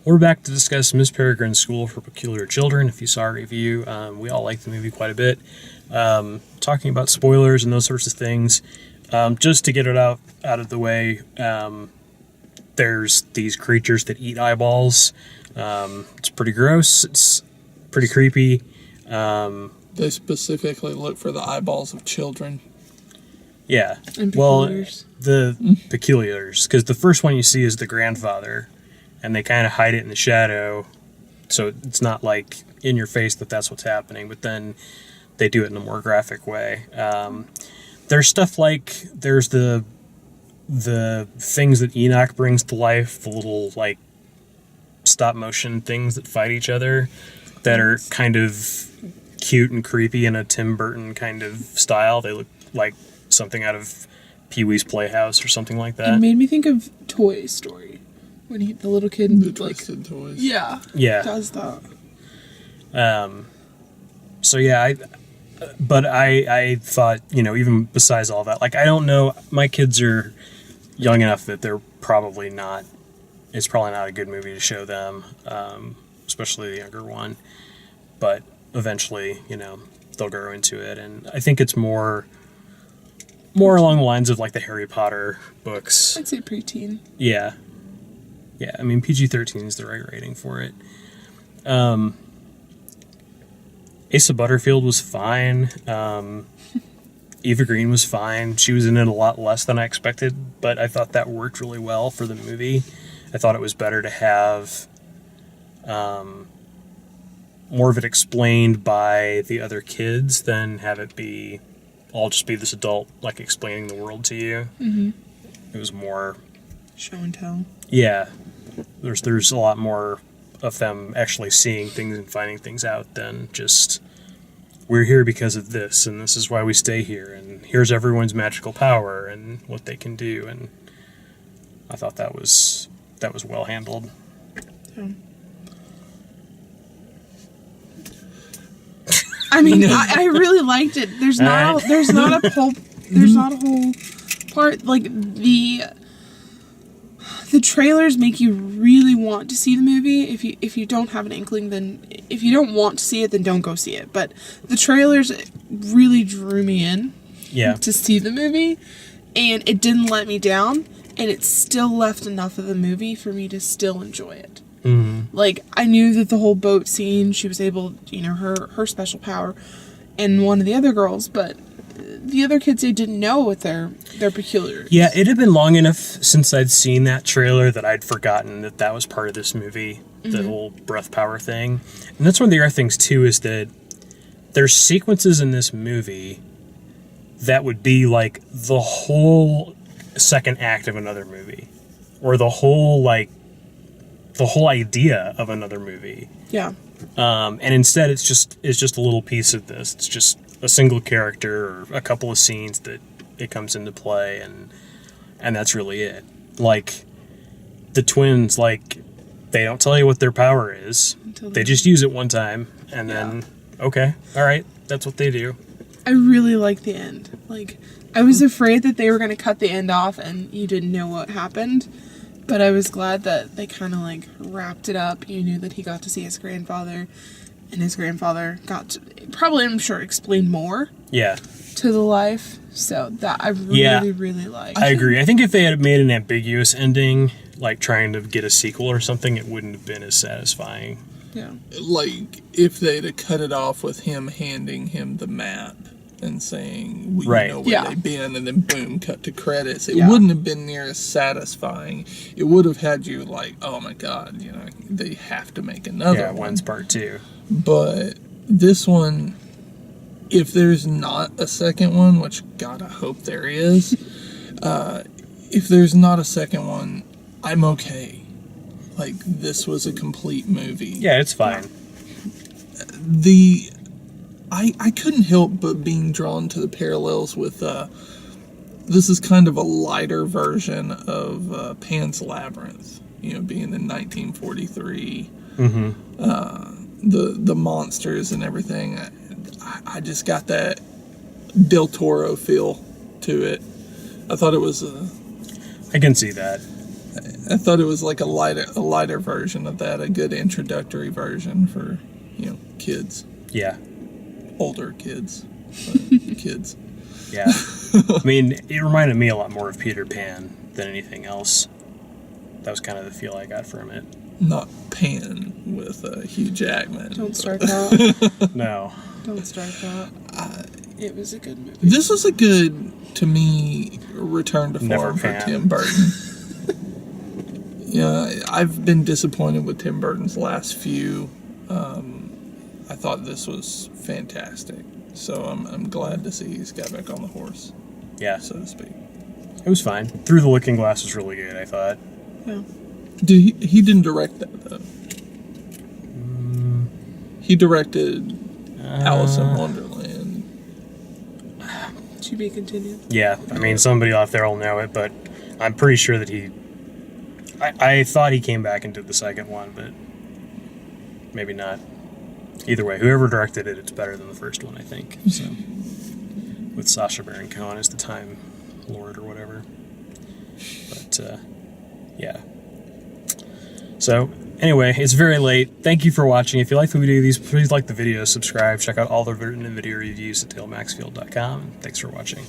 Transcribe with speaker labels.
Speaker 1: We're back to discuss Miss Peregrine's School for Peculiar Children. If you saw our review, we all liked the movie quite a bit. Talking about spoilers and those sorts of things. Just to get it out of the way, there's these creatures that eat eyeballs. It's pretty gross. It's pretty creepy.
Speaker 2: They specifically look for the eyeballs of children.
Speaker 1: Yeah.
Speaker 3: And
Speaker 1: well,
Speaker 3: peculiars.
Speaker 1: the peculiars, because the first one you see is the grandfather, and they kind of hide it in the shadow, so it's not like in your face that that's what's happening, but then they do it in a more graphic way. There's stuff like, there's the things that Enoch brings to life, the little like stop motion things that fight each other that are kind of cute and creepy in a Tim Burton kind of style. They look like something out of Pee-wee's Playhouse or something like that.
Speaker 3: It made me think of Toy Story. When the little kid
Speaker 2: The
Speaker 3: like
Speaker 2: Twisted Toys.
Speaker 3: yeah does that.
Speaker 1: So yeah, I thought, even besides all that, like, I don't know, my kids are young enough that they're probably not, it's probably not a good movie to show them, especially the younger one, but eventually, they'll grow into it, and I think it's more along the lines of like the Harry Potter books.
Speaker 3: I'd say preteen.
Speaker 1: Yeah, I mean, PG-13 is the right rating for it. Asa Butterfield was fine. Eva Green was fine. She was in it a lot less than I expected, but I thought that worked really well for the movie. I thought it was better to have more of it explained by the other kids than have it be all just be this adult like explaining the world to you.
Speaker 3: Mm-hmm.
Speaker 1: It was more
Speaker 3: Show and tell.
Speaker 1: Yeah, there's a lot more of them actually seeing things and finding things out than just, we're here because of this, and this is why we stay here, and here's everyone's magical power and what they can do, and I thought that was well handled.
Speaker 3: Yeah. I mean, I really liked it. There's not a whole part, like the trailers make you really want to see the movie. If you don't have an inkling, then if you don't want to see it, then don't go see it. But the trailers really drew me in to see the movie, and it didn't let me down, and it still left enough of the movie for me to still enjoy it.
Speaker 1: Mm-hmm.
Speaker 3: Like, I knew that the whole boat scene, she was able, her special power, and one of the other girls, but the other kids, they didn't know what their peculiar.
Speaker 1: Yeah, it had been long enough since I'd seen that trailer that I'd forgotten that was part of this movie, the whole breath power thing. And that's one of the other things, too, is that there's sequences in this movie that would be like the whole second act of another movie, or the whole idea of another movie.
Speaker 3: Yeah.
Speaker 1: And instead it's just a little piece of this. It's just a single character or a couple of scenes that it comes into play, and that's really it. Like the twins, like, they don't tell you what their power is. They just use it one time, and then okay, all right, that's what they do.
Speaker 3: I really like the end. Like, I was afraid that they were going to cut the end off and you didn't know what happened. But I was glad that they kind of like wrapped it up. You knew that he got to see his grandfather, and his grandfather got to, probably, I'm sure, explain more to the life. So that I really liked.
Speaker 1: I agree. I think if they had made an ambiguous ending, like trying to get a sequel or something, it wouldn't have been as satisfying.
Speaker 3: Yeah.
Speaker 2: Like, if they'd have cut it off with him handing him the map and saying, we know where they've been, and then boom, cut to credits. It wouldn't have been near as satisfying. It would have had you like, oh my god, they have to make another one.
Speaker 1: One's part two.
Speaker 2: But this one, if there's not a second one, which God, I hope there is, if there's not a second one, I'm okay. Like, this was a complete movie.
Speaker 1: Yeah, it's fine.
Speaker 2: I couldn't help but being drawn to the parallels with, this is kind of a lighter version of Pan's Labyrinth, being in 1943.
Speaker 1: Mm-hmm.
Speaker 2: The monsters and everything. I just got that Del Toro feel to it. I thought it was
Speaker 1: I can see that.
Speaker 2: I thought it was like a lighter version of that, a good introductory version for, kids.
Speaker 1: Yeah.
Speaker 2: Older kids. Kids.
Speaker 1: Yeah. I mean, it reminded me a lot more of Peter Pan than anything else. That was kind of the feel I got from it.
Speaker 2: Not Pan with Hugh Jackman.
Speaker 3: Don't start that.
Speaker 1: No.
Speaker 3: Don't start that. It was a good movie.
Speaker 2: This was a good, to me, return to form for Tim Burton. I've been disappointed with Tim Burton's last few. I thought this was fantastic. So I'm glad to see he's got back on the horse.
Speaker 1: Yeah.
Speaker 2: So to speak.
Speaker 1: It was fine. Through the Looking Glass was really good, I thought.
Speaker 3: Yeah.
Speaker 2: He didn't direct that, though. He directed Alice in Wonderland.
Speaker 3: To be continued.
Speaker 1: Yeah, I mean, somebody out there will know it, but I'm pretty sure that I thought he came back and did the second one, but maybe not. Either way, whoever directed it, it's better than the first one, I think. So, with Sacha Baron Cohen as the Time Lord or whatever. But, yeah. So, anyway, it's very late. Thank you for watching. If you like the video of these, please like the video, subscribe, check out all the written and video reviews at DaleMaxfield.com. Thanks for watching.